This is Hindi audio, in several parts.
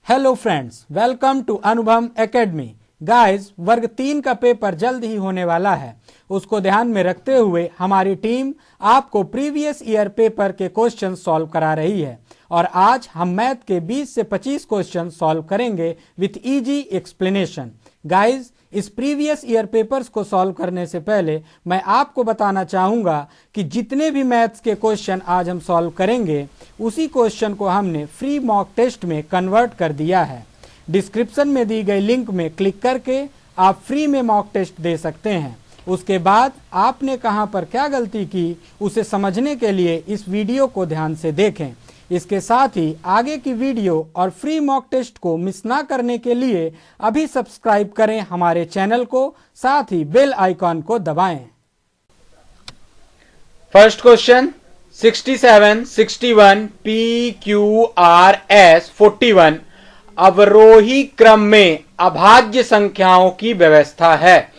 हेलो फ्रेंड्स, वेलकम टू अनुभव एकेडमी। गाइस, वर्ग 3 का पेपर जल्द ही होने वाला है। उसको ध्यान में रखते हुए हमारी टीम आपको प्रीवियस ईयर पेपर के क्वेश्चन सॉल्व करा रही है और आज हम मैथ के 20 से 25 क्वेश्चन सॉल्व करेंगे विथ इजी एक्सप्लेनेशन। गाइस, इस प्रीवियस ईयर पेपर्स को सॉल्व करने से पहले मैं आपको बताना चाहूँगा कि जितने भी मैथ्स के क्वेश्चन आज हम सॉल्व करेंगे उसी क्वेश्चन को हमने फ्री मॉक टेस्ट में कन्वर्ट कर दिया है। डिस्क्रिप्शन में दी गई लिंक में क्लिक करके आप फ्री में मॉक टेस्ट दे सकते हैं। उसके बाद आपने कहाँ पर क्या गलती की उसे समझने के लिए इस वीडियो को ध्यान से देखें। इसके साथ ही आगे की वीडियो और फ्री मॉक टेस्ट को मिस ना करने के लिए अभी सब्सक्राइब करें हमारे चैनल को, साथ ही बेल आइकॉन को दबाएं। फर्स्ट क्वेश्चन 67, 61, PQRS 41 अवरोही क्रम में अभाज्य संख्याओं की व्यवस्था है।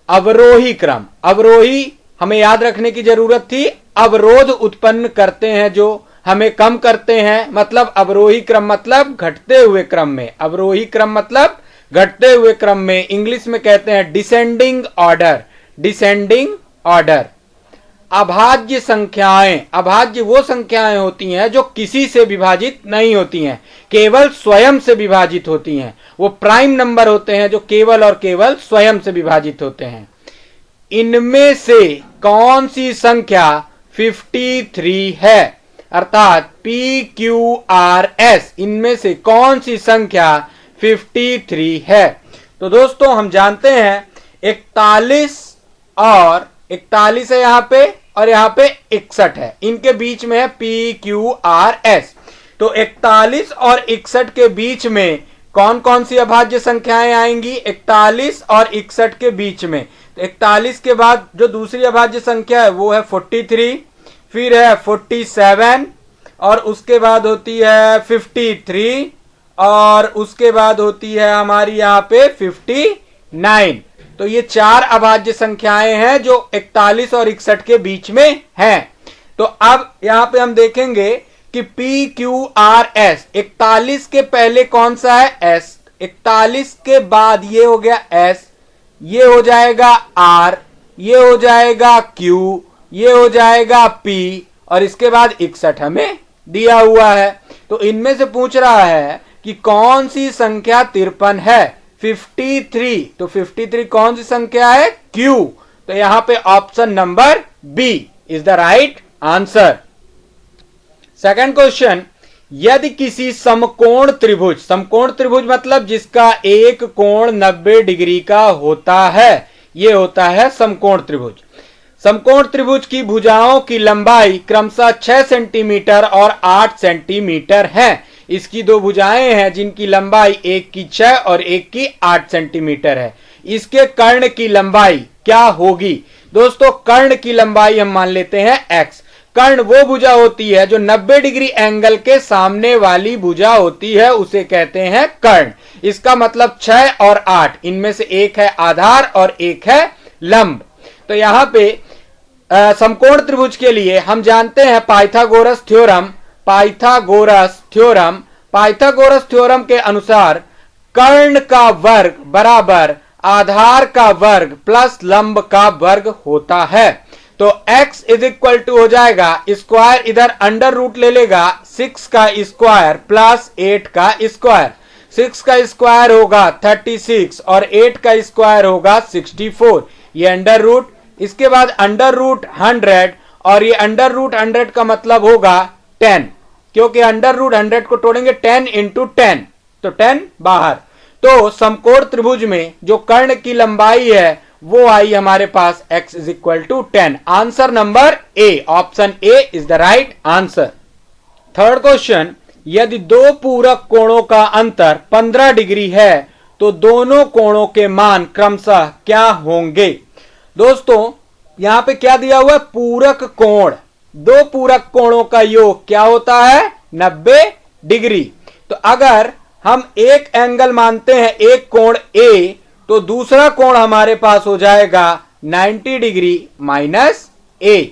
अवरोही क्रम, अवरोही हमें याद रखने की जरूरत थी। अवरोध उत्पन्न करते हैं जो हमें कम करते हैं, मतलब अवरोही क्रम मतलब घटते हुए क्रम में। अवरोही क्रम मतलब घटते हुए क्रम में, इंग्लिश में कहते हैं डिसेंडिंग ऑर्डर। Descending order. अभाज्य संख्याएं, अभाज्य वो संख्याएं होती हैं जो किसी से विभाजित नहीं होती हैं, केवल स्वयं से विभाजित होती हैं। वो प्राइम नंबर होते हैं जो केवल और केवल स्वयं से विभाजित होते हैं। इनमें से कौन सी संख्या 53 है, अर्थात PQRS इनमें से कौन सी संख्या 53 है। तो दोस्तों हम जानते हैं 41 और 41 है यहाँ पे और यहाँ पे 61 है, इनके बीच में है PQRS। तो 41 और 61 के बीच में कौन कौन सी अभाज्य संख्याएं आएंगी 41 और 61 के बीच में। तो 41 के बाद जो दूसरी अभाज्य संख्या है वो है 43, फिर है 47 और उसके बाद होती है 53 और उसके बाद होती है हमारी यहाँ पे 59। तो ये चार अभाज्य संख्याएं हैं जो 41 और 61 के बीच में हैं। तो अब यहाँ पे हम देखेंगे कि PQRS 41 के पहले कौन सा है S, 41 के बाद ये हो गया S, ये हो जाएगा R, ये हो जाएगा Q, ये हो जाएगा P और इसके बाद 61 हमें दिया हुआ है। तो इनमें से पूछ रहा है कि कौन सी संख्या 53 है 53। तो 53 कौन सी संख्या है Q। तो यहां पे option number B is the right answer. Second question, यदि किसी समकोण त्रिभुज, समकोण त्रिभुज मतलब जिसका एक कोण 90 डिग्री का होता है, ये होता है समकोण त्रिभुज। समकोण त्रिभुज की भुजाओं की लंबाई क्रमशः 6 सेंटीमीटर और 8 सेंटीमीटर है। इसकी दो भुजाएं हैं जिनकी लंबाई एक की 6 और एक की 8 सेंटीमीटर है। इसके कर्ण की लंबाई क्या होगी। दोस्तों कर्ण की लंबाई हम मान लेते हैं x। कर्ण वो भुजा होती है जो 90 डिग्री एंगल के सामने वाली भुजा होती है, उसे कहते हैं कर्ण। इसका मतलब 6 और 8 इनमें से एक है आधार और एक है लंब। तो यहां पे समकोण त्रिभुज के लिए हम जानते हैं Pythagoras theorem. Pythagoras theorem, Pythagoras theorem के अनुसार कर्ण का वर्ग बराबर आधार का वर्ग प्लस लंब का वर्ग होता है। तो x इज इक्वल टू हो जाएगा स्क्वायर, इधर अंडर रूट ले लेगा 6 का स्क्वायर प्लस 8 का स्क्वायर। 6 का स्क्वायर होगा 36 और 8 का स्क्वायर होगा 64, ये अंडर रूट। इसके बाद अंडर रूट 100 और ये अंडर रूट 100 का मतलब होगा 10, क्योंकि अंडर रूट 100 को तोड़ेंगे 10 इंटू 10, तो 10 बाहर। तो समकोण त्रिभुज में जो कर्ण की लंबाई है वो आई हमारे पास x is equal to 10। Answer number A, option A is the right answer. Third question, यदि दो पूरक कोणों का अंतर 15 डिग्री है तो दोनों कोणों के मान क्रमशः क्या होंगे। दोस्तों यहां पे क्या दिया हुआ है, पूरक कोण। दो पूरक कोणों का योग क्या होता है 90 डिग्री। तो अगर हम एक एंगल मानते हैं, एक कोण A, तो दूसरा कोण हमारे पास हो जाएगा 90 डिग्री माइनस A।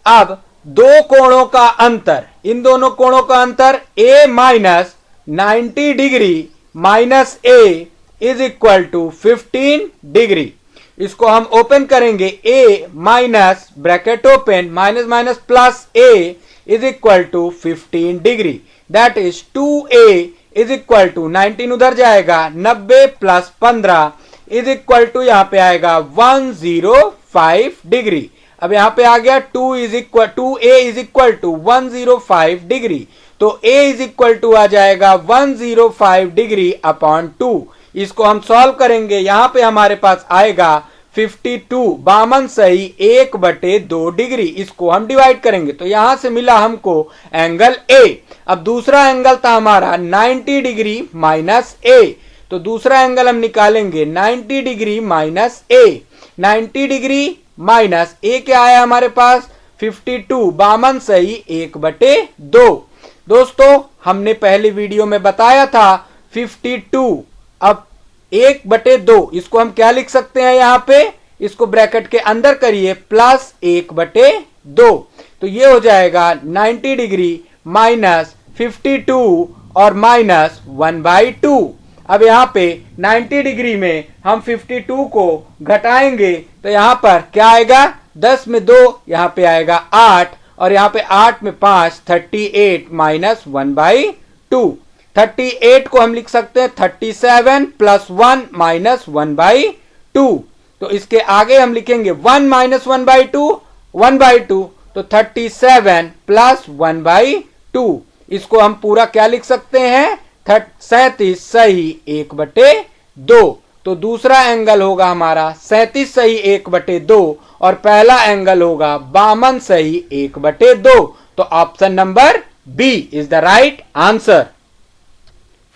अब दो कोणों का अंतर, इन दोनों कोणों का अंतर A minus 90 degree minus a is equal to 15 degree. इसको हम ओपन करेंगे, a minus bracket open minus minus plus a is equal to 15 degree. That is 2a is equal to 19 उधर जाएगा, 90 प्लस 15 इज इक्वल टू यहां पे आएगा 105 डिग्री। अब यहां पे आ गया 2a is equal to 105 degree, तो a इज इक्वल टू आ जाएगा 105 डिग्री अपॉन 2। इसको हम सॉल्व करेंगे, यहां पे हमारे पास आएगा 52 52 सही 1/2 डिग्री। इसको हम डिवाइड करेंगे तो यहां से मिला हमको एंगल A। अब दूसरा एंगल था हमारा 90 डिग्री माइनस A, तो दूसरा एंगल हम निकालेंगे 90 degree minus A। 90 degree minus A क्या आया हमारे पास 52 52 सही 1/2। दोस्तों हमने पहले वीडियो में बताया था 52, अब 1/2 इसको हम क्या लिख सकते हैं, यहां पे इसको ब्रैकेट के अंदर करिए प्लस 1/2, तो ये हो जाएगा 90 डिग्री माइनस 52 और माइनस 1/2। अब यहां पे 90 डिग्री में हम 52 को घटाएंगे तो यहां पर क्या आएगा, 10 में 2 यहां पे आएगा 8 और यहां पे 8 में 5 38 माइनस 1/2। 38 को हम लिख सकते हैं 37 प्लस 1 माइनस 1/2, तो इसके आगे हम लिखेंगे 1 माइनस 1/2 1/2, तो 37 प्लस 1/2। इसको हम पूरा क्या लिख सकते हैं 37 सही 1/2। तो दूसरा एंगल होगा हमारा 37 सही 1/2 और पहला एंगल होगा 52 सही 1/2। तो option number B is the right answer.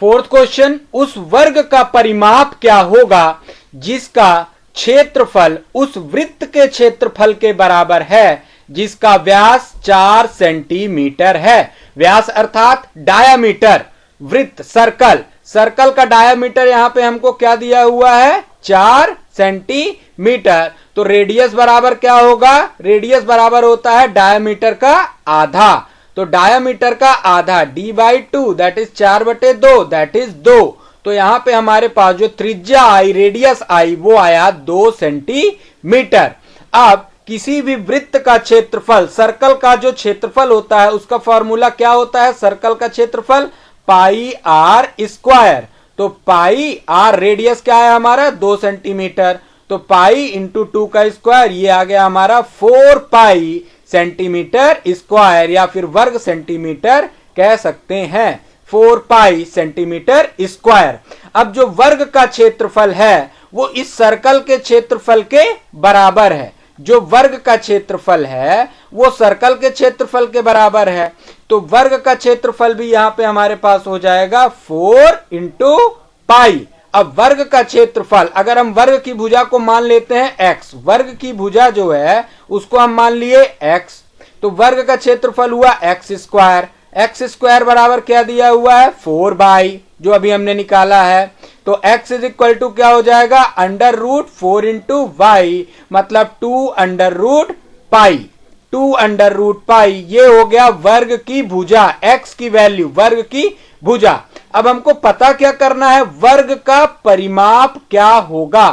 Fourth question, उस वर्ग का परिमाप क्या होगा जिसका क्षेत्रफल उस वृत्त के क्षेत्रफल के बराबर है जिसका व्यास 4 सेंटीमीटर है। व्यास अर्थात डायामीटर, वृत्त सर्कल का डायामीटर यहां पे हमको क्या दिया हुआ है 4 सेंटीमीटर। तो रेडियस बराबर क्या होगा, रेडियस बराबर होता है डायामीटर का आधा, तो डायामीटर का आधा d/2 that is 4/2 that is 2। तो यहां पे हमारे पास जो त्रिज्या आई, रेडियस आई, वो आया 2 सेंटीमीटर। अब किसी भी वृत्त का क्षेत्रफल, सर्कल का जो क्षेत्रफल होता है उसका फॉर्मूला क्या होता है, सर्कल का क्षेत्रफल पाई आर स्क्वायर। तो पाई आर रेडियस क्या है हमारा 2 सेंटीमीटर, तो पाई इंटू 2 का स्क्वायर, ये आ गया हमारा 4 पाई सेंटीमीटर स्क्वायर या फिर वर्ग सेंटीमीटर कह सकते हैं, 4 पाई सेंटीमीटर स्क्वायर। अब जो वर्ग का क्षेत्रफल है वो इस सर्कल के क्षेत्रफल के बराबर है, जो वर्ग का क्षेत्रफल है वो सर्कल के क्षेत्रफल के बराबर है, तो वर्ग का क्षेत्रफल भी यहां पे हमारे पास हो जाएगा 4 इंटू पाई। अब वर्ग का क्षेत्रफल, अगर हम वर्ग की भुजा को मान लेते हैं x, वर्ग की भुजा जो है उसको हम मान लिए x, तो वर्ग का क्षेत्रफल हुआ x स्क्वायर बराबर क्या दिया हुआ है 4 जो अभी हमने निकाला है, तो x इज इक्वल टू क्या हो जाएगा √4 इंटू वाई, मतलब 2√पाई, ये हो गया वर्ग की भुजा, x की वैल्यू वर्ग की भुजा। अब हमको पता क्या करना है, वर्ग का परिमाप क्या होगा।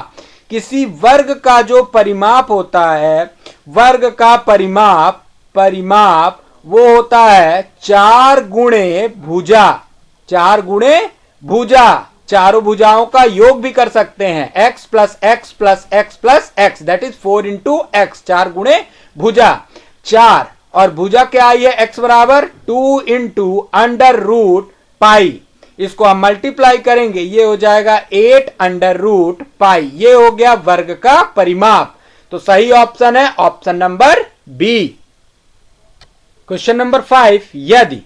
किसी वर्ग का जो परिमाप होता है, वर्ग का परिमाप वो होता है 4 गुणे भुजा, 4 गुणे भुजा, चारों भुजाओं का योग भी कर सकते हैं, x plus x plus x plus x that is 4 into x, 4 गुणे भुजा 4, और भुजा क्या आई है x बराबर 2 इंटू √पाई। इसको हम मल्टीप्लाई करेंगे, ये हो जाएगा 8√पाई, ये हो गया वर्ग का परिमाप। तो सही ऑप्शन है option number B. Question number 5, यदि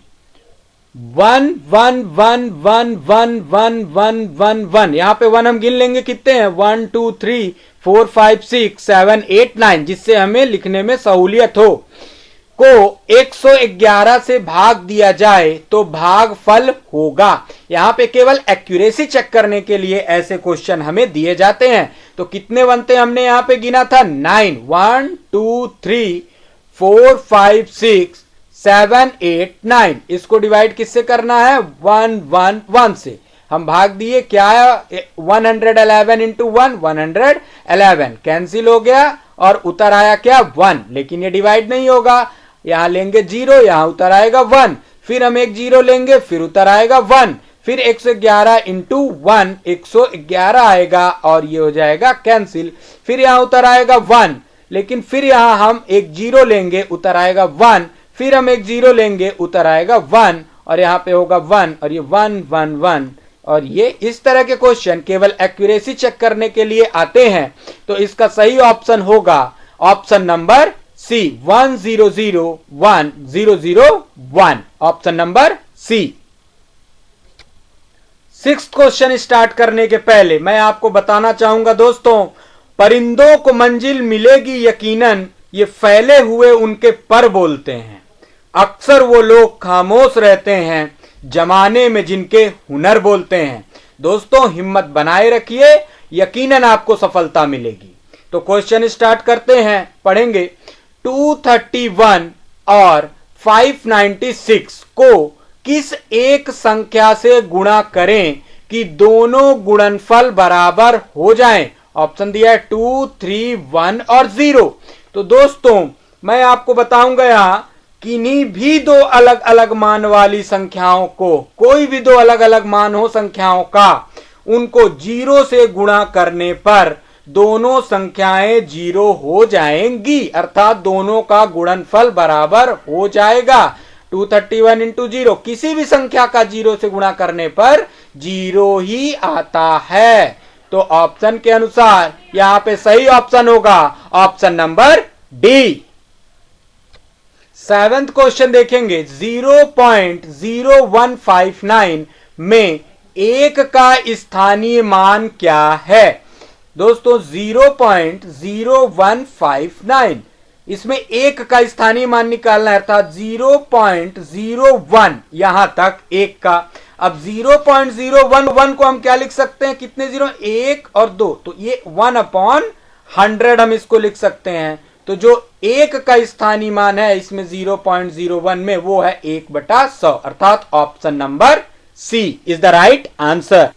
1 1 1 1 1 1 1 1 1, यहां पे 1 हम गिन लेंगे कितने हैं 1 2 3 4 5 6 7 8 9, जिससे हमें लिखने में सहूलियत हो, को 111 से भाग दिया जाए तो भागफल होगा। यहां पे केवल एक्यूरेसी चेक करने के लिए ऐसे क्वेश्चन हमें दिए जाते हैं। तो कितने बनते हमने यहां पे गिना था 9, 1 2 3 4 5 6 7 8 9। इसको डिवाइड किससे करना है? 1 1 1 से। हम भाग दिए, क्या है 111 इंटू 1 111, कैंसिल हो गया और उतर आया क्या 1। लेकिन ये डिवाइड नहीं होगा, यहां लेंगे 0, यहां उतर आएगा 1, फिर हम एक 0 लेंगे, फिर उतर आएगा 1, फिर 111 इंटू 1 111 आएगा और ये हो जाएगा कैंसिल, फिर यहां उतर आएगा 1, लेकिन फिर यहां हम एक 0 लेंगे, उतर आएगा 1, फिर हम एक 0 लेंगे, उतर आएगा 1 और यहां पे होगा 1 और ये 1 1 1। और ये इस तरह के क्वेश्चन केवल एक्यूरेसी चेक करने के लिए आते हैं, तो इसका सही ऑप्शन होगा option number C 1 0 0 1 0 0 1, option number C. 6th question start करने के पहले मैं आपको बताना चाहूंगा दोस्तों, परिंदों को मंजिल मिलेगी यकीनन, ये फैले हुए उनके पर बोलते हैं। अक्सर वो लोग खामोश रहते हैं, जमाने में जिनके हुनर बोलते हैं। दोस्तों हिम्मत बनाए रखिए, यकीनन आपको सफलता मिलेगी। तो क्वेश्चन स्टार्ट करते हैं, पढ़ेंगे 231 और 596 को किस एक संख्या से गुणा करें कि दोनों गुणनफल बराबर हो जाएं। ऑप्शन दिया है 2 3 1 और 0। तो दोस्तों मैं आपको बताऊंगा यहां किन्हीं भी दो अलग अलग मान वाली संख्याओं को, कोई भी दो अलग अलग मान हो संख्याओं का, उनको 0 से गुणा करने पर दोनों संख्याएं 0 हो जाएंगी, अर्थात दोनों का गुणनफल बराबर हो जाएगा। 231 इंटू 0, किसी भी संख्या का 0 से गुणा करने पर 0 ही आता है। तो ऑप्शन के अनुसार यहां पे सही ऑप्शन होगा option number D. 7th question देखेंगे, 0.0159 में एक का स्थानीय मान क्या है। दोस्तों 0.0159, इसमें एक का स्थानीय मान निकालना है, अर्थात 0.01 यहां तक एक का। अब 0.011 को हम क्या लिख सकते हैं, कितने 0, 1 और 2, तो ये 1/100 हम इसको लिख सकते हैं। तो जो एक का स्थानीय मान है इसमें 0.01 में, वो है 1/100, अर्थात option number C is the right answer.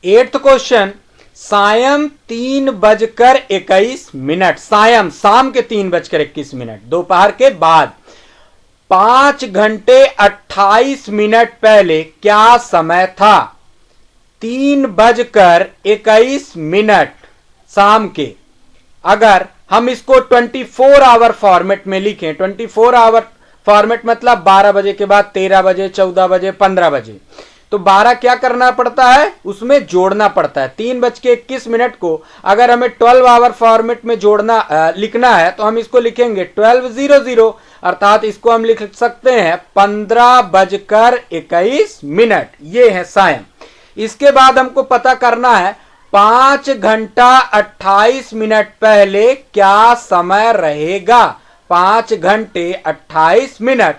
8th question, सायं 3:21, सायं शाम के 3:21, दोपहर के बाद 5 घंटे 28 मिनट पहले क्या समय था। 3:21 शाम के, अगर हम इसको 24 आवर फॉर्मेट में लिखें, 24 आवर फॉर्मेट मतलब 12 बजे के बाद 13 बजे, 14 बजे, 15 बजे, तो 12 क्या करना पड़ता है, उसमें जोड़ना पड़ता है। 3:21 को अगर हमें 12 आवर फॉर्मेट में जोड़ना लिखना है तो हम इसको लिखेंगे 12:00, अर्थात इसको हम लिख सकते हैं 15:21। ये है सायं। इसके बाद हमको पता करना है 5 घंटा 28 मिनट पहले क्या समय रहेगा। 5 घंटे 28 मिनट,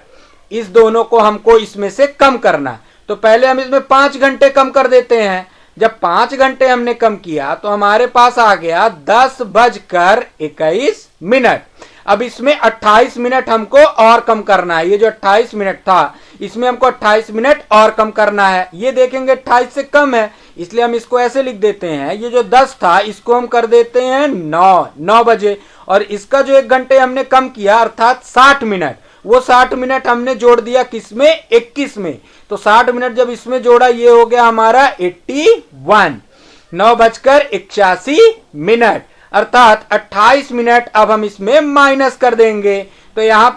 इस दोनों को हमको इसमें से कम करना है। तो पहले हम इसमें 5 घंटे कम कर देते हैं। जब 5 घंटे हमने कम किया तो हमारे पास आ गया 10:21। अब इसमें 28 मिनट हमको और कम करना है। ये जो 28 मिनट था इसमें हमको 28 मिनट और कम करना है। ये देखेंगे 28 से कम है, इसलिए हम इसको ऐसे लिख देते हैं, ये जो 10 था इसको हम कर देते हैं 9 बजे, और इसका जो 1 घंटे हमने कम किया अर्थात 60 मिनट, वो 60 मिनट हमने जोड़ दिया किसमें, 21 में। तो 60 मिनट जब इसमें जोड़ा ये हो गया हमारा 81। 9:81, अर्थात 28 मिनट अब हम इसमें माइनस कर देंगे। तो यहाँ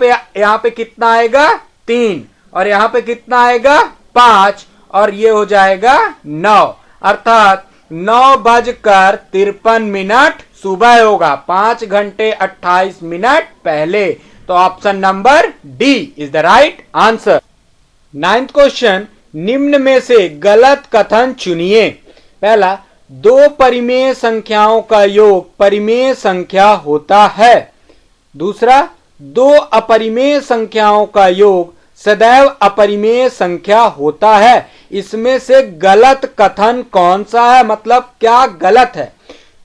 पे कितना आएगा 3, और यहाँ पे कितना आएगा 5, और ये हो जाएगा 9, अर्थात 9:53 सुबह होगा, 5 घंटे 28 मिनट पहले। तो option number D is the right answer. 9th question, निम्न में से गलत कथन चुनिए। पहला, 2 परिमेय संख्याओं का योग परिमेय संख्या होता है। दूसरा, 2 अपरिमेय संख्याओं का योग सदैव अपरिमेय संख्या होता है। इसमें से गलत कथन कौन सा है, मतलब क्या गलत है।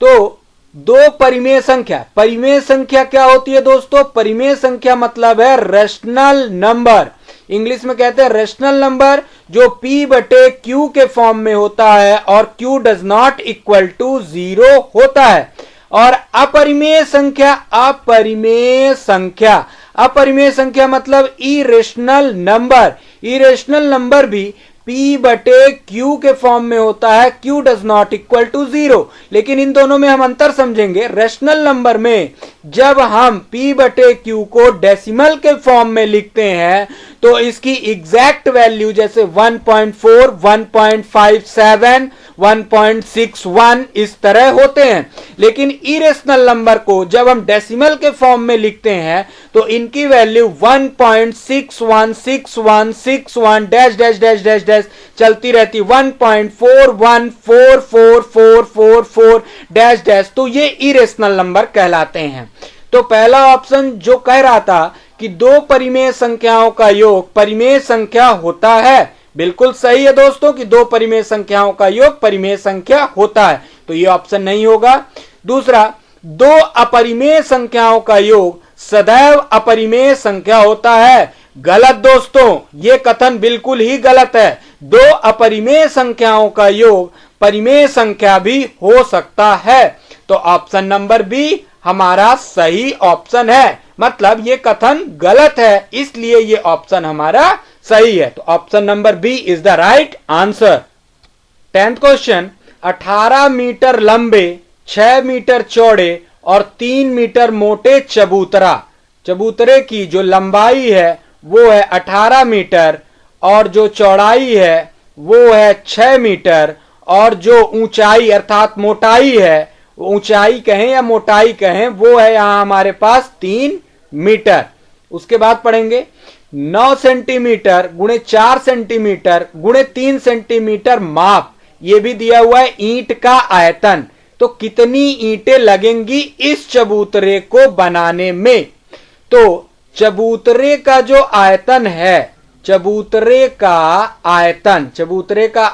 तो दो परिमेय संख्या। परिमेय संख्या क्या होती है दोस्तों? परिमेय संख्या मतलब है रेशनल नंबर, इंग्लिश में कहते हैं रेशनल नंबर, जो p बटे q के फॉर्म में होता है और q does not equal to 0 होता है। और अपरिमेय संख्या, अपरिमेय संख्या, अपरिमेय संख्या मतलब इरेशनल नंबर, इरेशनल नंबर भी p बटे q के फॉर्म में होता है, q does not equal to 0। लेकिन इन दोनों में हम अंतर समझेंगे। रेशनल नंबर में जब हम p बटे q को डेसिमल के फॉर्म में लिखते हैं तो इसकी एग्जैक्ट वैल्यू जैसे 1.4, 1.57, 1.61 इस तरह होते हैं। लेकिन इरेशनल नंबर को जब हम डेसिमल के फॉर्म में लिखते हैं तो इनकी value 1.616161 dash dash dash dash dash चलती रहती, 1.41444444 डैश डैश। तो ये इरेशनल नंबर कहलाते हैं। तो पहला ऑप्शन जो कह रहा था कि दो परिमेय संख्याओं का योग परिमेय संख्या होता है, बिल्कुल सही है दोस्तों कि दो परिमेय संख्याओं का योग परिमेय संख्या होता है, तो ये ऑप्शन नहीं होगा। दूसरा, दो अपरिमेय संख्याओं का योग सदैव अपरिमेय संख्या होता है, गलत दोस्तों, ये कथन बिल्कुल ही गलत है। दो अपरिमेय संख्याओं का योग परिमेय संख्या भी हो सकता है, तो ऑप्शन नंबर बी हमारा सही ऑप्शन है। मतलब ये कथन गलत है, इसलिए ये ऑप्शन हमारा सही है, तो option number B is the right answer. 10th question, 18 metre लंबे, 6 मीटर चौड़े और 3 मीटर मोटे चबूतरा, चबूतरे की जो लंबाई है वो है 18 मीटर और जो चौड़ाई है वो है 6 मीटर और जो ऊंचाई अर्थात मोटाई है, ऊंचाई कहें या मोटाई कहें, वो है यहां हमारे पास 3 मीटर। उसके बाद पढ़ेंगे 9 सेंटीमीटर गुणे 4 सेंटीमीटर गुणे 3 सेंटीमीटर माप, ये भी दिया हुआ है ईंट का आयतन। तो कितनी ईंटें लगेंगी इस चबूतरे को बनाने में? तो चबूतरे का जो आयतन है, चबूतरे का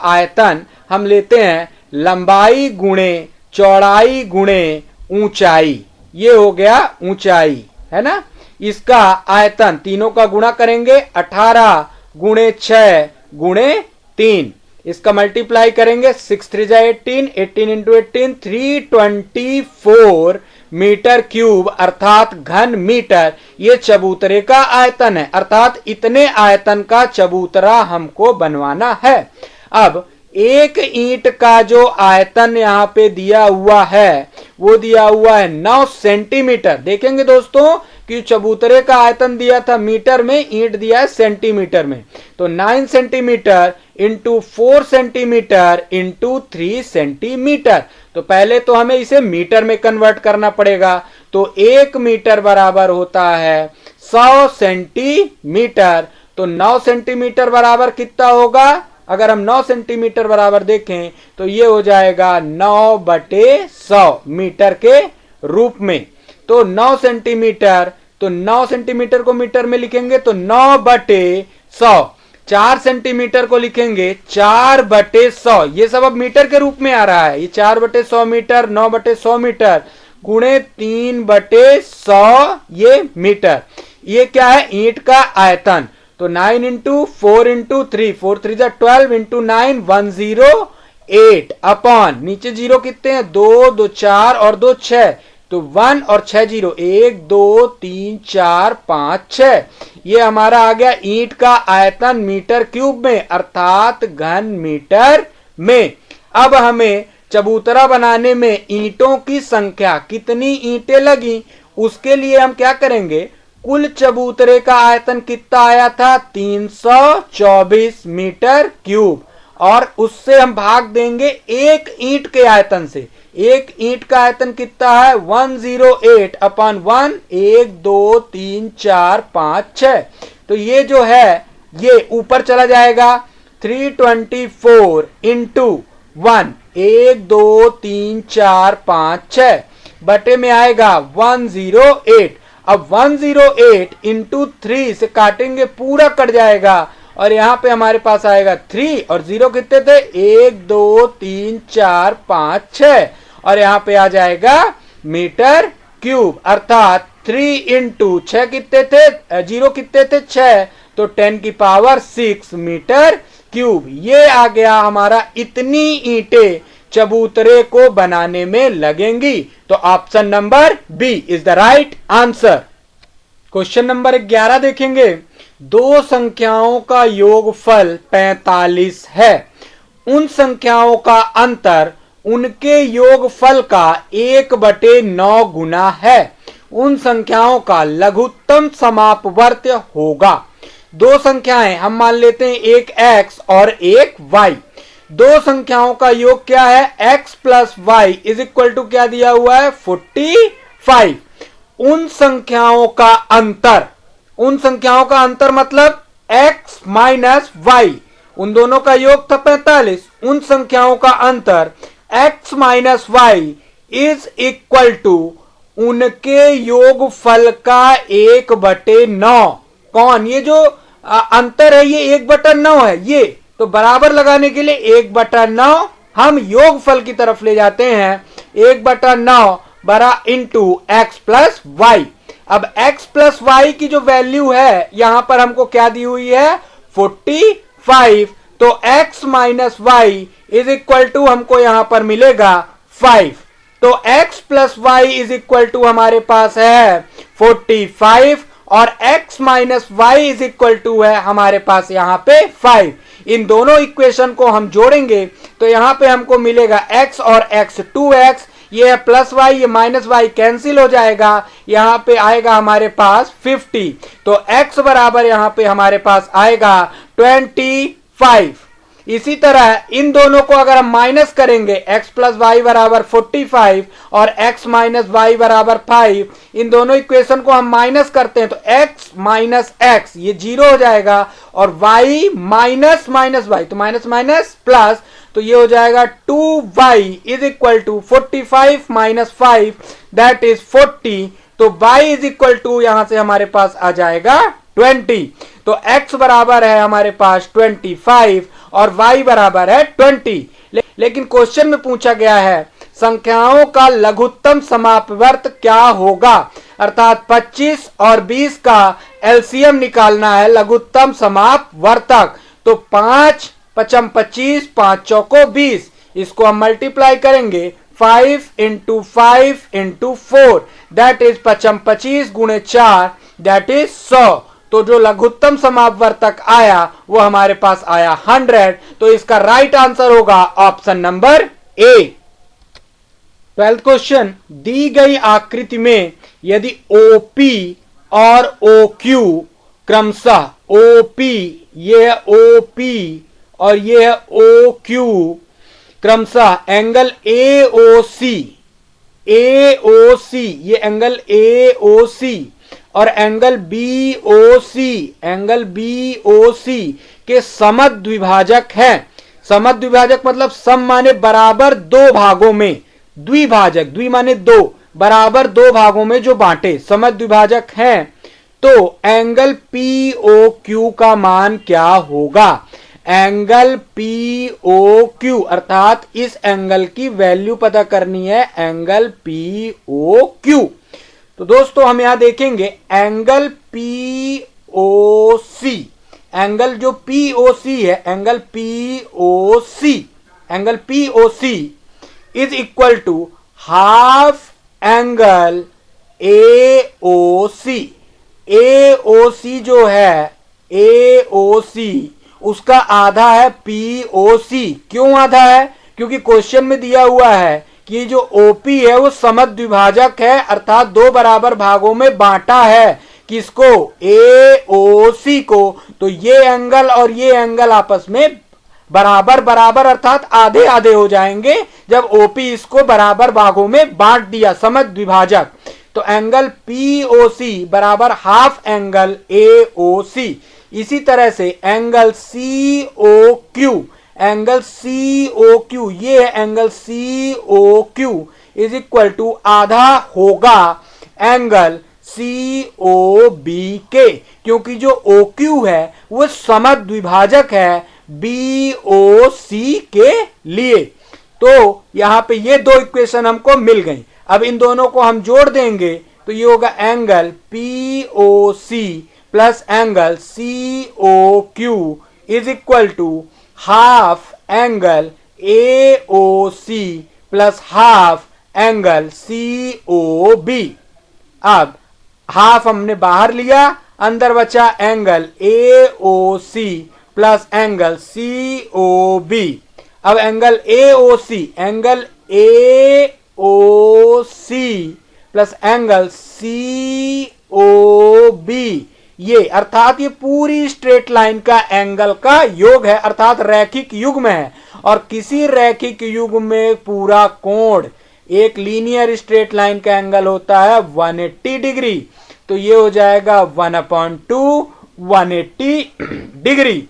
आयतन हम लेते हैं लंबाई गुणे चौड़ाई गुणे ऊंचाई, ये हो गया ऊंचाई, है ना। इसका आयतन तीनों का गुणा करेंगे, 18 गुणे 6 गुणे 3, इसका मल्टीप्लाई करेंगे, 6 3 जा 18, 18 इंटू 18 324 मीटर क्यूब अर्थात घन मीटर, ये चबूतरे का आयतन है। अर्थात इतने आयतन का चबूतरा हमको बनवाना है। अब एक ईंट का जो आयतन यहाँ पे दिया हुआ है वो दिया हुआ है 9 सेंटीमीटर। देखेंगे दोस्तों कि चबूतरे का आयतन दिया था मीटर में, ईंट दिया है सेंटीमीटर में, तो 9 centimetre into 4 centimetre into 3 centimetre. तो पहले तो हमें इसे मीटर में कन्वर्ट करना पड़ेगा, तो 1 मीटर बराबर होता है 100 सेंटीमीटर। तो 9 सेंटीमीटर बराबर कितना होगा? अगर हम 9 सेंटीमीटर बराबर देखें तो ये हो जाएगा 9/100 मीटर के रूप में। तो 9 सेंटीमीटर, तो 9 सेंटीमीटर को मीटर में लिखेंगे तो 9/100। 4 सेंटीमीटर को लिखेंगे 4/100, ये सब अब मीटर के रूप में आ रहा है। ये 4/100 मीटर, 9/100 मीटर गुणे 3/100 ये मीटर। ये क्या है? ईंट का आयतन। तो 9 इंटू 4 इंटू 3, 4 3 जा 12 इंटू 9 108 अपॉन नीचे जीरो कितने हैं? 2 2 4 और 2 6, तो 1 और 6 जीरो, 1 2 3 4 5 6, ये हमारा आ गया ईंट का आयतन मीटर क्यूब में अर्थात घन मीटर में। अब हमें चबूतरा बनाने में ईंटों की संख्या, कितनी ईंटें लगी, उसके लिए हम क्या करेंगे? कुल चबूतरे का आयतन कितना आया था? 324 मीटर क्यूब, और उससे हम भाग देंगे एक ईंट के आयतन से। एक ईंट का आयतन कितना है? 108 अपॉन 1, 1 2 3 4 5 6, तो ये जो है ये ऊपर चला जाएगा। 324 इंटू 1, 1 2 3 4 5 6 बटे में आएगा 108। अब 108 इंटू 3 से काटेंगे, पूरा कट जाएगा और यहां पे हमारे पास आएगा 3 और 0 कितने थे? 1 2 3 4 5 6, और यहां पे आ जाएगा मीटर क्यूब, अर्थात 3 इंटू 6 कितने थे, 0 कितने थे 6, तो 10 की पावर 6 मीटर क्यूब। ये आ गया हमारा, इतनी ईंटें चबूतरे को बनाने में लगेंगी। तो option number B is the right answer. Question number 11 देखेंगे। दो संख्याओं का योगफल 45 है। उन संख्याओं का अंतर उनके योगफल का 1/9 गुना है। उन संख्याओं का लघुत्तम समापवर्त होगा। दो संख्याएं हम मान लेते हैं, एक x और एक y। दो संख्याओं का योग क्या है, x plus y is equal to क्या दिया हुआ है, 45। उन संख्याओं का अंतर, उन संख्याओं का अंतर मतलब x माइनस वाई, उन दोनों का योग था 45। उन संख्याओं का अंतर x minus y is equal to उनके योगफल का 1/9। कौन, ये जो अंतर है ये 1/9 है। ये तो बराबर लगाने के लिए 1/9 हम योगफल की तरफ ले जाते हैं। 1/9 बरा इंटू एक्स प्लस वाई। अब x प्लस वाई की जो वैल्यू है यहां पर हमको क्या दी हुई है, 45। तो x minus y is equal to हमको यहां पर मिलेगा 5। तो x plus y is equal to हमारे पास है 45 और x minus y is equal to है हमारे पास यहां पे 5। इन दोनों इक्वेशन को हम जोड़ेंगे तो यहां पे हमको मिलेगा x और x 2x, ये है प्लस वाई, ये माइनस वाई कैंसिल हो जाएगा, यहां पे आएगा हमारे पास 50। तो x बराबर यहां पे हमारे पास आएगा 25। इसी तरह इन दोनों को अगर हम माइनस करेंगे, x प्लस वाई बराबर 45 और x माइनस वाई बराबर 5, इन दोनों इक्वेशन को हम माइनस करते हैं तो x माइनस एक्स ये 0 हो जाएगा और y माइनस माइनस वाई, तो माइनस माइनस प्लस, तो ये हो जाएगा 2y is equal to 45 minus 5 that is 40। तो y इज इक्वल टू यहां से हमारे पास आ जाएगा 20। तो x बराबर है हमारे पास 25 और y बराबर है 20। लेकिन क्वेश्चन में पूछा गया है संख्याओं का लघुत्तम समापवर्त क्या होगा, अर्थात 25 और 20 का एलसीएम निकालना है, लघुत्तम समापवर्तक। तो 5 पचम 25, 5 चौको 20, इसको हम मल्टीप्लाई करेंगे 5 इंटू 5 इंटू 4 दैट इज पचम 25 गुणे 4 दैट इज 100। तो जो लघुत्तम समापवर्तक आया वो हमारे पास आया 100। तो इसका राइट आंसर होगा option number a. 12th question, दी गई आकृति में यदि OP और OQ क्रमशः OP, ये है OP और ये है OQ, क्रमशः एंगल AOC, ये एंगल AOC और एंगल BOC के समद्विभाजक हैं। समद्विभाजक मतलब सम माने बराबर दो भागों में, द्विभाजक, द्वि माने दो, बराबर दो भागों में जो बांटे समद्विभाजक हैं, तो एंगल POQ का मान क्या होगा। एंगल POQ अर्थात इस एंगल की वैल्यू पता करनी है, एंगल POQ। तो दोस्तों हम यहां देखेंगे एंगल POC, एंगल जो POC है, angle POC is equal to half angle AOC। AOC जो है, AOC उसका आधा है POC। क्यों आधा है, क्योंकि क्वेश्चन में दिया हुआ है कि जो OP है वो समद्विभाजक है, अर्थात दो बराबर भागों में बांटा है किसको, AOC को। तो ये एंगल और ये एंगल आपस में बराबर बराबर अर्थात आधे आधे हो जाएंगे जब OP इसको बराबर भागों में बांट दिया, समद्विभाजक। तो एंगल POC बराबर हाफ एंगल AOC। इसी तरह से एंगल COQ, एंगल COQ, ये है angle COQ is equal to आधा होगा एंगल COB के, क्योंकि जो OQ है वो समद्विभाजक है BOC के लिए। तो यहां पे ये दो इक्वेशन हमको मिल गई। अब इन दोनों को हम जोड़ देंगे तो ये होगा angle POC plus angle COQ is equal to half angle AOC plus half angle COB। अब हाफ हमने बाहर लिया, अंदर बचा angle AOC plus angle COB। अब angle AOC plus angle COB, ये अर्थात ये पूरी स्ट्रेट लाइन का एंगल का योग है, अर्थात रैखिक युग्म है। और किसी रैखिक युग्म में पूरा कोण, एक लीनियर स्ट्रेट लाइन का एंगल होता है 180 डिग्री, तो ये हो जाएगा 1/2 180 डिग्री।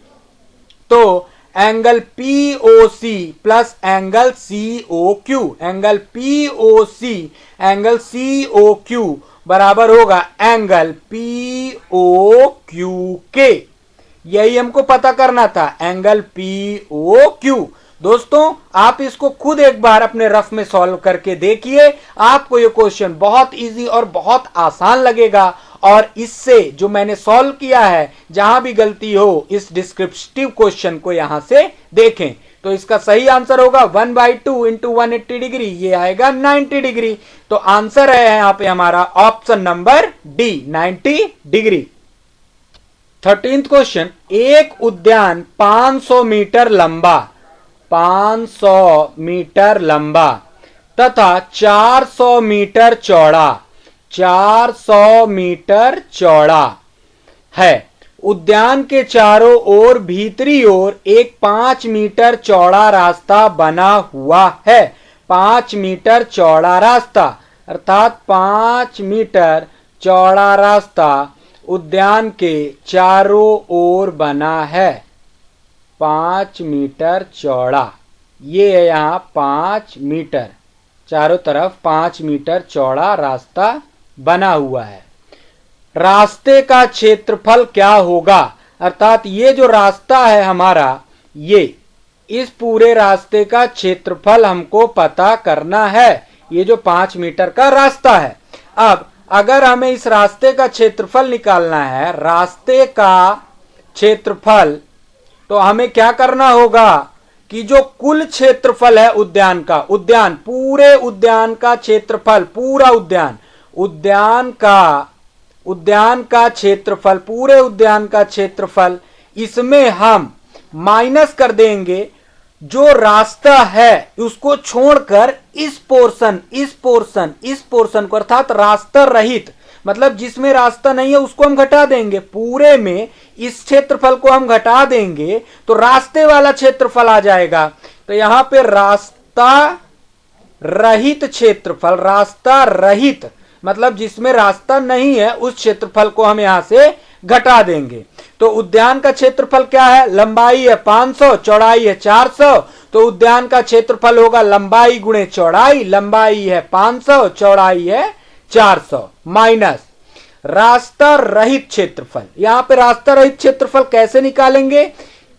तो angle POC plus angle COQ, angle POC angle COQ बराबर होगा एंगल POQ के। यही हमको पता करना था, एंगल POQ। दोस्तों आप इसको खुद एक बार अपने रफ में सॉल्व करके देखिए, आपको ये क्वेश्चन बहुत इजी और बहुत आसान लगेगा। और इससे जो मैंने सॉल्व किया है, जहां भी गलती हो इस डिस्क्रिप्टिव क्वेश्चन को यहां से देखें। तो इसका सही आंसर होगा 1/2 इंटू 180 डिग्री, ये आएगा 90 डिग्री। तो आंसर है यहां पे हमारा option number D, 90 degree. 13th question, एक उद्यान 500 मीटर लंबा 500 मीटर लंबा तथा 400 मीटर चौड़ा 400 मीटर चौड़ा है। उद्यान के चारों ओर भीतरी ओर एक 5 मीटर चौड़ा रास्ता बना हुआ है। 5 मीटर चौड़ा रास्ता अर्थात 5 मीटर चौड़ा रास्ता उद्यान के चारों ओर बना है। 5 मीटर चौड़ा, ये है यहां 5 मीटर, चारों तरफ 5 मीटर चौड़ा रास्ता बना हुआ है। रास्ते का क्षेत्रफल क्या होगा? अर्थात ये जो रास्ता है हमारा, ये इस पूरे रास्ते का क्षेत्रफल हमको पता करना है। ये जो 5 मीटर का रास्ता है, अब अगर हमें इस रास्ते का क्षेत्रफल निकालना है, रास्ते का क्षेत्रफल, तो हमें क्या करना होगा कि जो कुल क्षेत्रफल है उद्यान का, पूरे उद्यान का क्षेत्रफल, पूरा उद्यान का क्षेत्रफल, पूरे उद्यान का क्षेत्रफल, इसमें हम माइनस कर देंगे जो रास्ता है उसको छोड़कर इस पोर्शन को, अर्थात रास्ता रहित, मतलब जिसमें रास्ता नहीं है उसको हम घटा देंगे। पूरे में इस क्षेत्रफल को हम घटा देंगे तो रास्ते वाला क्षेत्रफल आ जाएगा। तो यहां पे रास्ता रहित क्षेत्रफल, रास्ता रहित मतलब जिसमें रास्ता नहीं है, उस क्षेत्रफल को हम यहां से घटा देंगे। तो उद्यान का क्षेत्रफल क्या है? लंबाई है 500, चौड़ाई है 400, तो उद्यान का क्षेत्रफल होगा लंबाई गुणे चौड़ाई। लंबाई है 500, चौड़ाई है 400 माइनस रास्ता रहित क्षेत्रफल। यहां पे रास्ता रहित क्षेत्रफल कैसे निकालेंगे?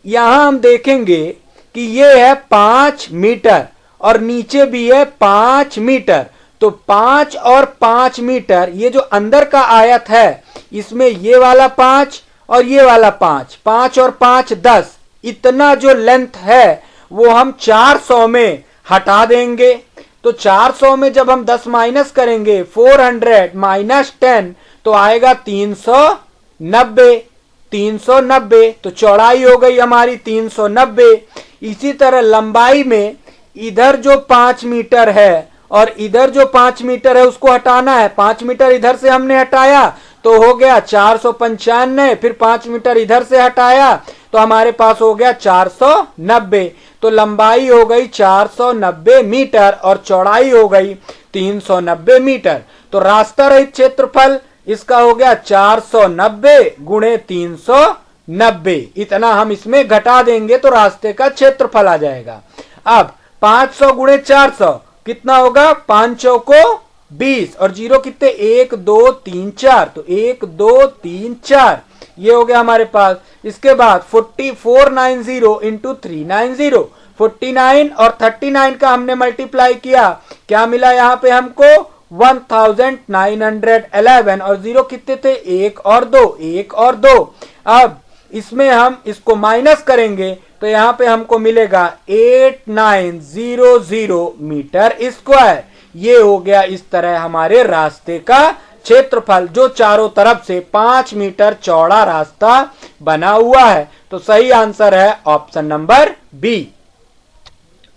यहां हम देखेंगे कि ये है 5 मीटर और नीचे भी है 5 मीटर, तो 5 और 5 मीटर, ये जो अंदर का आयत है इसमें ये वाला 5 और ये वाला 5, 5 और 5 10, इतना जो लेंथ है वो हम 400 में हटा देंगे। तो 400 में जब हम 10 माइनस करेंगे, 400 माइनस 10, तो आएगा 390। तो चौड़ाई हो गई हमारी 390। इसी तरह लंबाई में इधर जो 5 मीटर है और इधर जो 5 मीटर है उसको हटाना है। 5 मीटर इधर से हमने हटाया तो हो गया 495, फिर 5 मीटर इधर से हटाया तो हमारे पास हो गया 490। तो लंबाई हो गई 490 मीटर और चौड़ाई हो गई 390 मीटर। तो रास्ता रहित क्षेत्रफल इसका हो गया 490 गुणे 390। इतना हम इसमें घटा देंगे तो रास्ते का क्षेत्रफल आ जाएगा। अब 500 गुणे 400 कितना होगा? 500 को 20 और 0 कितने? 1 2 3 4, तो 1 2 3 4 ये हो गया हमारे पास। इसके बाद 4490 इंटू 390, 49 और 39 का हमने मल्टीप्लाई किया, क्या मिला यहाँ पे हमको 1911 और जीरो कितने थे, 1 और 2, 1 और 2। अब इसमें हम इसको माइनस करेंगे तो यहाँ पे हमको मिलेगा 8900 मीटर स्क्वायर। ये हो गया इस तरह हमारे रास्ते का क्षेत्रफल, जो चारों तरफ से 5 मीटर चौड़ा रास्ता बना हुआ है। तो सही आंसर है option number B.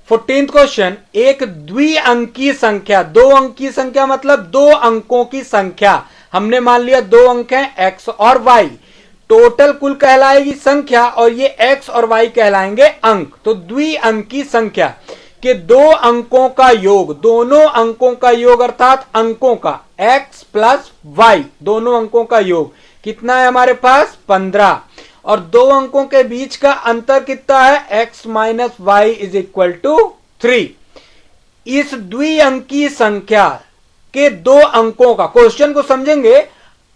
14th question, एक द्विअंकीय संख्या, 2 अंकीय संख्या मतलब 2 अंकों की संख्या, हमने मान लिया 2 अंक हैं x और y, टोटल कुल कहलाएगी संख्या और ये x और y कहलाएंगे अंक। तो द्विअंकीय संख्या के 2 अंकों का योग, दोनों अंकों का योग अर्थात अंकों का x प्लस y, दोनों अंकों का योग कितना है हमारे पास 15, और 2 अंकों के बीच का अंतर कितना है x minus y is equal to 3। इस द्विअंकीय संख्या के 2 अंकों का, क्वेश्चन को समझेंगे,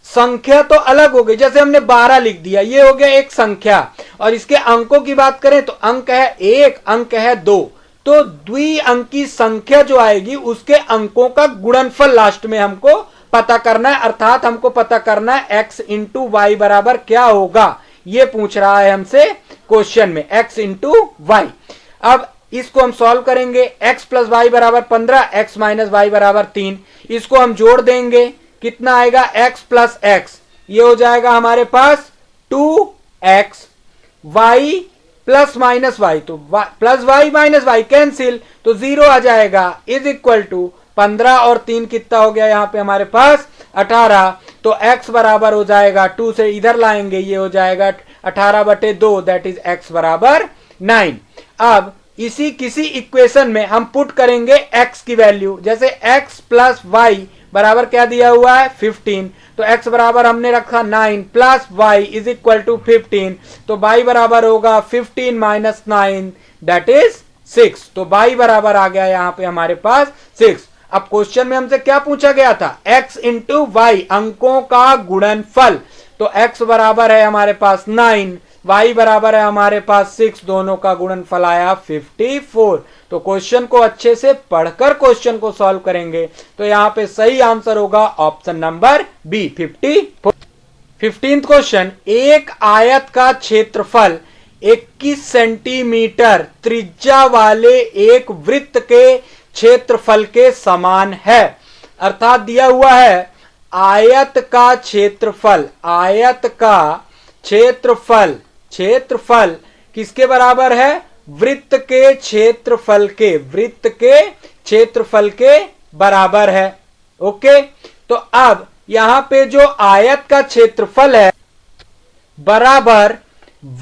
संख्या तो अलग हो गई, जैसे हमने 12 लिख दिया, ये हो गया एक संख्या, और इसके अंकों की बात करें तो अंक है 1, अंक है 2। तो द्विअंकीय संख्या जो आएगी उसके अंकों का गुणनफल लास्ट में हमको पता करना है, अर्थात हमको पता करना है x इंटू वाई बराबर क्या होगा, ये पूछ रहा है हमसे क्वेश्चन में, x इंटू वाई। अब इसको हम सॉल्व करेंगे, x प्लस वाई बराबर 15, x माइनस वाई बराबर 3, इसको हम जोड़ देंगे, कितना आएगा x प्लस x, ये हो जाएगा हमारे पास 2x, y plus minus y, तो plus y minus y cancel, तो 0 आ जाएगा, इज इक्वल टू 15 और 3 कितना हो गया यहाँ पे हमारे पास 18। तो x बराबर हो जाएगा, 2 से इधर लाएंगे, ये हो जाएगा 18/2, दैट इज x बराबर 9। अब इसी किसी इक्वेशन में हम पुट करेंगे x की वैल्यू, जैसे x प्लस वाई बराबर क्या दिया हुआ है 15, तो x बराबर हमने रखा 9 plus y is equal to 15, तो y बराबर होगा 15 माइनस 9 दैट इज 6। तो y बराबर आ गया यहाँ पे हमारे पास 6। अब क्वेश्चन में हमसे क्या पूछा गया था, x इंटू वाई, अंकों का गुणनफल, तो x बराबर है हमारे पास 9, y बराबर है हमारे पास 6, दोनों का गुणनफल आया 54। तो क्वेश्चन को अच्छे से पढ़कर क्वेश्चन को सॉल्व करेंगे तो यहाँ पे सही आंसर होगा option number B 54। 15th question, एक आयत का क्षेत्रफल 21 सेंटीमीटर त्रिज्या वाले एक वृत्त के क्षेत्रफल के समान है, अर्थात दिया हुआ है आयत का क्षेत्रफल, आयत का क्षेत्रफल, क्षेत्रफल किसके बराबर है, वृत्त के क्षेत्रफल के, वृत्त के क्षेत्रफल के बराबर है। ओके, तो अब यहां पे जो आयत का क्षेत्रफल है बराबर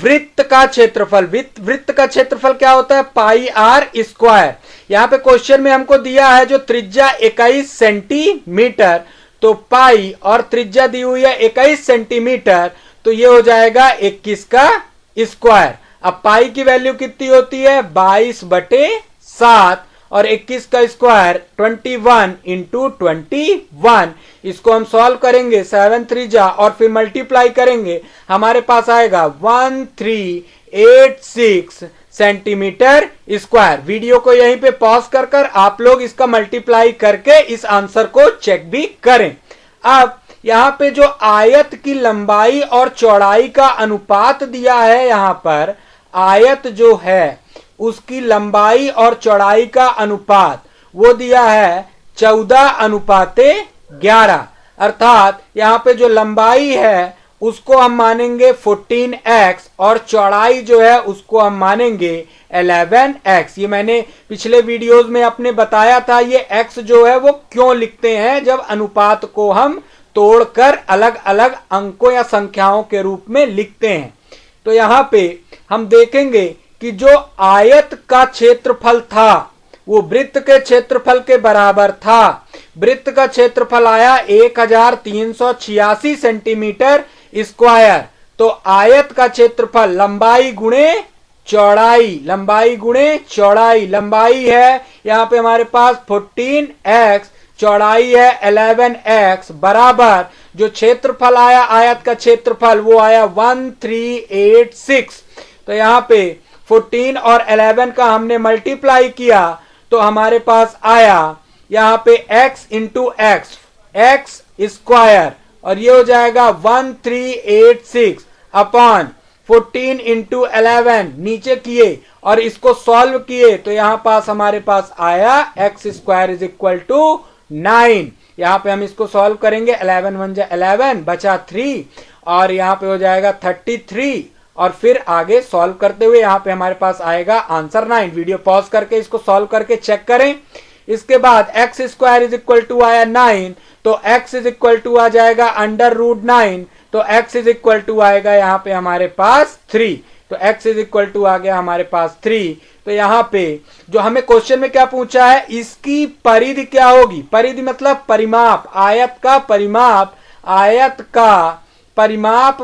वृत्त का क्षेत्रफल, वृत्त का क्षेत्रफल क्या होता है पाई आर स्क्वायर। यहां पे क्वेश्चन में हमको दिया है जो त्रिज्या 21 सेंटीमीटर, तो पाई और त्रिज्या दी हुई है 21 सेंटीमीटर, तो ये हो जाएगा 21 का स्क्वायर। अब पाई की वैल्यू कितनी होती है 22/7 और 21 का स्क्वायर 21 इंटू 21। इसको हम सॉल्व करेंगे 7 3 जा और फिर मल्टीप्लाई करेंगे, हमारे पास आएगा 1386 सेंटीमीटर स्क्वायर। वीडियो को यहीं पे पॉज कर आप लोग इसका मल्टीप्लाई करके इस आंसर को चेक भी करें। अब यहां पे जो आयत की लंबाई और चौड़ाई का अनुपात दिया है, यहां पर आयत जो है उसकी लंबाई और चौड़ाई का अनुपात वो दिया है 14:11, अर्थात यहां पे जो लंबाई है उसको हम मानेंगे 14x और चौड़ाई जो है उसको हम मानेंगे 11x। ये मैंने पिछले वीडियोस में अपने बताया था, ये x जो है वो क्यों लिखते हैं जब अनुपात को हम तोड़कर अलग अलग अंकों या संख्याओं के रूप में लिखते हैं। तो यहां पे हम देखेंगे कि जो आयत का क्षेत्रफल था वो वृत्त के क्षेत्रफल के बराबर था। वृत्त का क्षेत्रफल आया 1386 सेंटीमीटर स्क्वायर। तो आयत का क्षेत्रफल लंबाई गुणे चौड़ाई, लंबाई गुणे चौड़ाई, लंबाई है यहां पे हमारे पास 14x, चौड़ाई है 11x, बराबर जो क्षेत्रफल आया आयत का क्षेत्रफल वो आया 1386। तो यहां पे 14 और 11 का हमने मल्टीप्लाई किया तो हमारे पास आया यहां पे x इंटू एक्स स्क्वायर, और ये हो जाएगा 1386 अपॉन 14 इंटू 11 नीचे किए और इसको सॉल्व किए तो यहां पास हमारे पास आया x square is equal to 9। यहां पे हम इसको सॉल्व करेंगे, 11 1 जा 11 बचा 3 और यहां पे हो जाएगा 33 और फिर आगे सॉल्व करते हुए यहां पे हमारे पास आएगा आंसर 9। वीडियो पॉज करके इसको सॉल्व करके चेक करें। इसके बाद x square is equal to आया 9 तो x इज इक्वल टू आ जाएगा अंडर रूट 9 तो x इज इक्वल टू आएगा यहां पे हमारे पास 3, तो x इज इक्वल टू आ गया हमारे पास 3। तो यहां पे जो हमें क्वेश्चन में क्या पूछा है, इसकी परिधि क्या होगी, परिधि मतलब परिमाप, आयत का परिमाप, आयत का परिमाप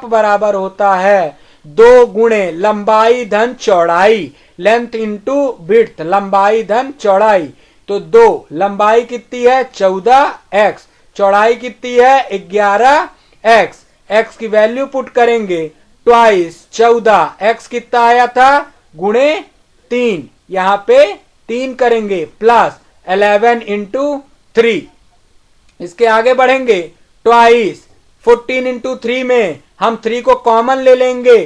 बराबर होता है 2 गुणे लंबाई धन चौड़ाई, लेंथ इंटू विड्थ, लंबाई धन चौड़ाई। तो 2 लंबाई कितनी है 14x, चौड़ाई कितनी है 11x, x की वैल्यू पुट करेंगे ट्वाइस 14, x कितना आया था गुणे 3, यहां पे 3 करेंगे प्लस 11 इंटू 3। इसके आगे बढ़ेंगे ट्वाइस 14 इंटू 3 में हम 3 को कॉमन ले लेंगे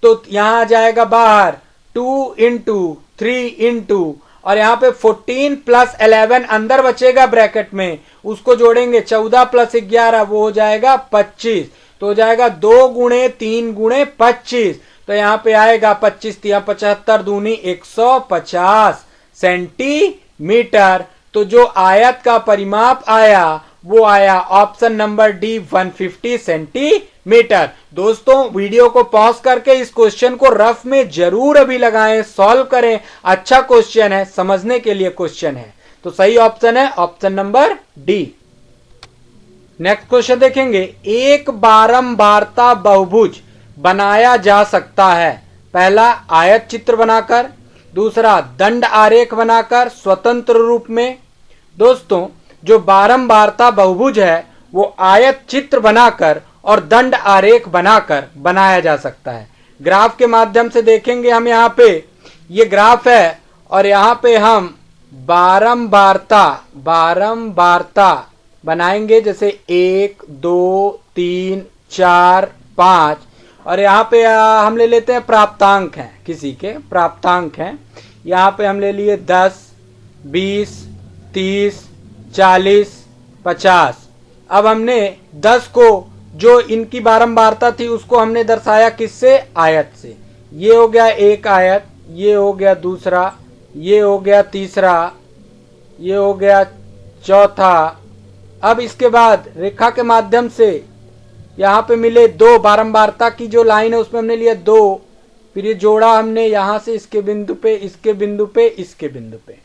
तो यहां आ जाएगा बाहर 2 इंटू 3 इंटू और यहां पे 14 प्लस 11 अंदर बचेगा ब्रैकेट में, उसको जोड़ेंगे 14 प्लस 11 वो हो जाएगा 25, तो हो जाएगा 2 गुणे 3 गुणे 25, तो यहां पे आएगा 25 तिया 75 दूनी 150 सेंटीमीटर। तो जो आयत का परिमाप आया वो आया ऑप्शन नंबर डी 150 सेंटीमीटर। दोस्तों वीडियो को पॉज करके इस क्वेश्चन को रफ में जरूर अभी लगाएं, सॉल्व करें, अच्छा क्वेश्चन है, समझने के लिए क्वेश्चन है, तो सही ऑप्शन है option number D. Next question देखेंगे, एक बारंबारता बहुभुज बनाया जा सकता है, पहला आयत चित्र बनाकर, दूसरा दंड आरेख बनाकर स्वतंत्र रूप में। दोस्तों जो बारंबारता बहुभुज है वो आयत चित्र बनाकर और दंड आरेख बनाकर बनाया जा सकता है। ग्राफ के माध्यम से देखेंगे हम, यहाँ पे ये ग्राफ है और यहाँ पे हम बारंबारता बनाएंगे, जैसे 1 2 3 4 5 और यहाँ पे हम ले लेते हैं प्राप्तांक हैं, किसी के प्राप्तांक हैं, यहाँ पे हम ले लिए 10 20 30 40 50। अब हमने 10 को जो इनकी बारंबारता थी उसको हमने दर्शाया किससे, आयत से। ये हो गया एक आयत, ये हो गया दूसरा, ये हो गया तीसरा, ये हो गया चौथा। अब इसके बाद रेखा के माध्यम से यहाँ पे मिले 2, बारंबारता की जो लाइन है उसमें हमने लिया 2, फिर ये जोड़ा हमने यहां से इसके बिंदु पे, इसके बिंदु पे, इसके बिंदु पे।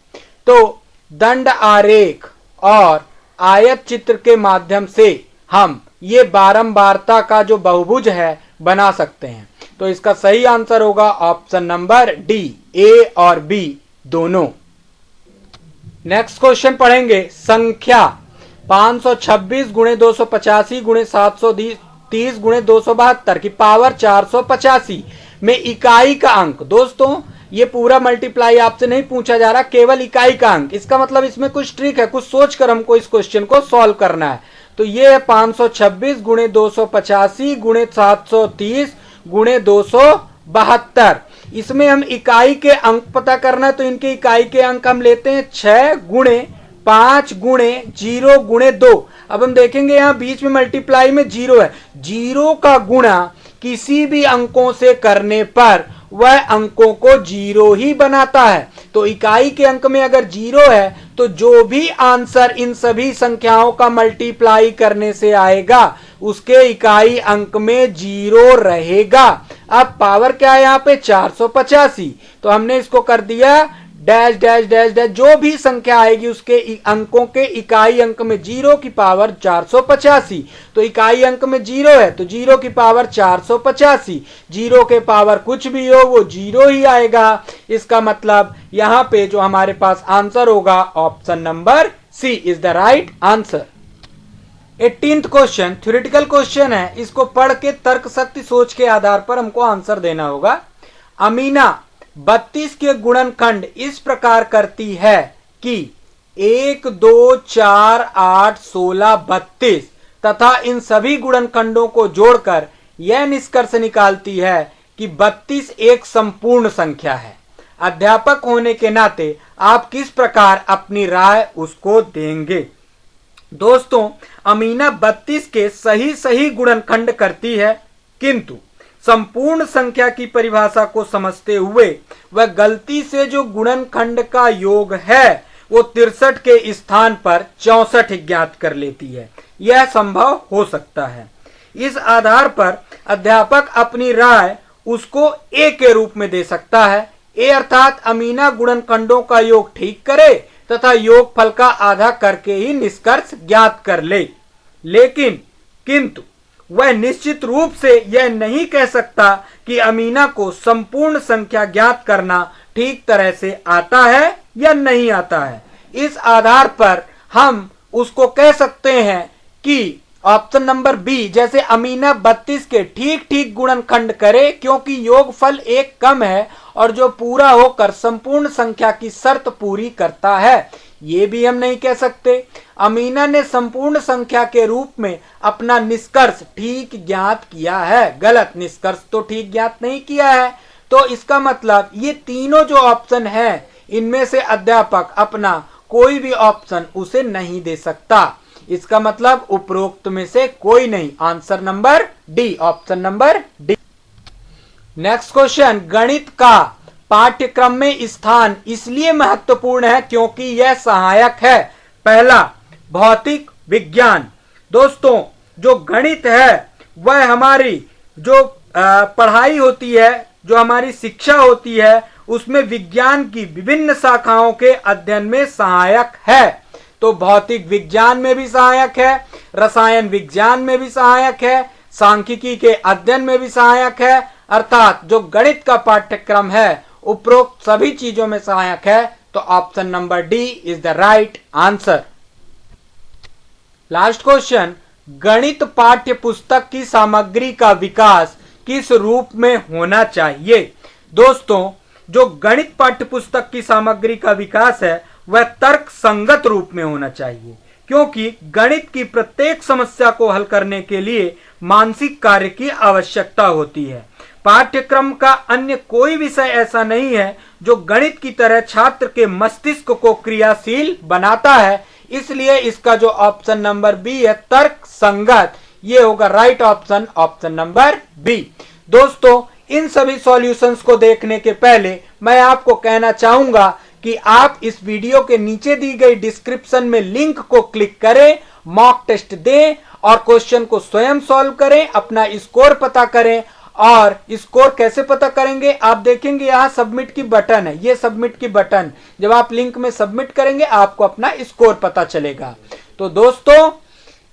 तो दंड आरेख और आयत चित्र के माध्यम से हम ये बारंबारता का जो बहुभुज है बना सकते हैं। तो इसका सही आंसर होगा ऑप्शन नंबर डी, ए और बी दोनों। नेक्स्ट क्वेश्चन पढ़ेंगे, संख्या 526 गुणे 285 गुणे 730 गुणे 272 की पावर 485 में इकाई का अंक। दोस्तों ये पूरा मल्टीप्लाई आपसे नहीं पूछा जा रहा, केवल इकाई का अंक। इसका मतलब इसमें कुछ ट्रिक है, कुछ सोचकर हमको इस क्वेश्चन को सॉल्व करना है। तो ये है 526 गुणे 285 गुणे 730 गुणे 272। इसमें हम इकाई के अंक पता करना है, तो इनके इकाई के अंक हम लेते हैं 6 गुणे 5 गुणे 0 गुणे 2। अब हम देखेंगे यहाँ बीच में मल्टीप्लाई में 0 है, 0 का गुणा किसी भी अंकों से करने पर वह अंकों को 0 ही बनाता है। तो इकाई के अंक में अगर 0 है तो जो भी आंसर इन सभी संख्याओं का मल्टीप्लाई करने से आएगा उसके इकाई अंक में 0 रहेगा। अब पावर क्या है यहाँ पे 485, तो हमने इसको कर दिया डैश डैश डैश डैश, जो भी संख्या आएगी उसके अंकों के इकाई अंक में 0 की पावर 485। तो इकाई अंक में 0 है तो 0 की पावर 485, 0 के पावर कुछ भी हो वो 0 ही आएगा। इसका मतलब यहां पे जो हमारे पास आंसर होगा option number C is the right answer. 18th question theoretical question है, इसको पढ़ के तर्क शक्ति सोच के आधार पर हमको आंसर देना होगा। अमीना 32 के गुणनखंड इस प्रकार करती है कि 1 2 4 8 16 32 तथा इन सभी गुणनखंडों को जोड़कर यह निष्कर्ष निकालती है कि 32 एक संपूर्ण संख्या है। अध्यापक होने के नाते आप किस प्रकार अपनी राय उसको देंगे। दोस्तों, अमीना 32 के सही गुणनखंड करती है, किंतु संपूर्ण संख्या की परिभाषा को समझते हुए वह गलती से जो गुणनखंड का योग है वो 63 के स्थान पर 64 ज्ञात कर लेती है। यह संभव हो सकता है। इस आधार पर अध्यापक अपनी राय उसको ए के रूप में दे सकता है। ए अर्थात अमीना गुणनखंडों का योग ठीक करे तथा योगफल का आधा करके ही निष्कर्ष ज्ञात कर ले। लेकिन किंतु वह निश्चित रूप से यह नहीं कह सकता कि अमीना को संपूर्ण संख्या ज्ञात करना ठीक तरह से आता है या नहीं आता है। इस आधार पर हम उसको कह सकते हैं कि ऑप्शन नंबर बी, जैसे अमीना 32 के ठीक गुणनखंड करे क्योंकि योगफल एक कम है और जो पूरा होकर संपूर्ण संख्या की शर्त पूरी करता है। ये भी हम नहीं कह सकते। अमीना ने संपूर्ण संख्या के रूप में अपना निष्कर्ष ठीक ज्ञात किया है, गलत निष्कर्ष तो ठीक ज्ञात नहीं किया है। तो इसका मतलब ये तीनों जो ऑप्शन है इनमें से अध्यापक अपना कोई भी ऑप्शन उसे नहीं दे सकता। इसका मतलब उपरोक्त में से कोई नहीं। Answer number D, option number D. Next question, गणित का पाठ्यक्रम में स्थान इसलिए महत्वपूर्ण है क्योंकि यह सहायक है। पहला, भौतिक विज्ञान। दोस्तों, जो गणित है वह हमारी जो पढ़ाई होती है, जो हमारी शिक्षा होती है, उसमें विज्ञान की विभिन्न शाखाओं के अध्ययन में सहायक है। तो भौतिक विज्ञान में भी सहायक है, रसायन विज्ञान में भी सहायक है, सांख्यिकी के अध्ययन में भी सहायक है। अर्थात जो गणित का पाठ्यक्रम है उपरोक्त सभी चीजों में सहायक है। तो option number D is the right answer. Last question, गणित पाठ्य पुस्तक की सामग्री का विकास किस रूप में होना चाहिए। दोस्तों, जो गणित पाठ्य पुस्तक की सामग्री का विकास है वह तर्क संगत रूप में होना चाहिए, क्योंकि गणित की प्रत्येक समस्या को हल करने के लिए मानसिक कार्य की आवश्यकता होती है। पाठ्यक्रम का अन्य कोई विषय ऐसा नहीं है जो गणित की तरह छात्र के मस्तिष्क को क्रियाशील बनाता है। इसलिए इसका जो ऑप्शन नंबर बी है, तर्क संगत, ये होगा right option, option number B. दोस्तों, इन सभी सॉल्यूशंस को देखने के पहले मैं आपको कहना चाहूंगा कि आप इस वीडियो के नीचे दी गई डिस्क्रिप्शन में लिंक को क्लिक करें, मॉक टेस्ट दें और क्वेश्चन को स्वयं सॉल्व करें, अपना स्कोर पता करें। और स्कोर कैसे पता करेंगे, आप देखेंगे यहाँ सबमिट की बटन है, ये सबमिट की बटन, जब आप लिंक में सबमिट करेंगे आपको अपना स्कोर पता चलेगा। तो दोस्तों,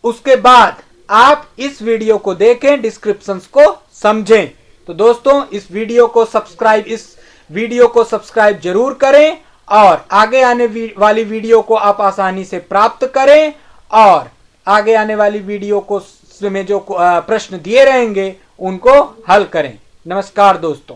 उसके बाद आप इस वीडियो को देखें, डिस्क्रिप्शंस को समझें। तो दोस्तों, इस वीडियो को सब्सक्राइब जरूर करें और आगे आने वाली वीडियो को आप आसानी से प्राप्त करें और आगे आने वाली वीडियो को में जो प्रश्न दिए रहेंगे उनको हल करें। नमस्कार दोस्तों।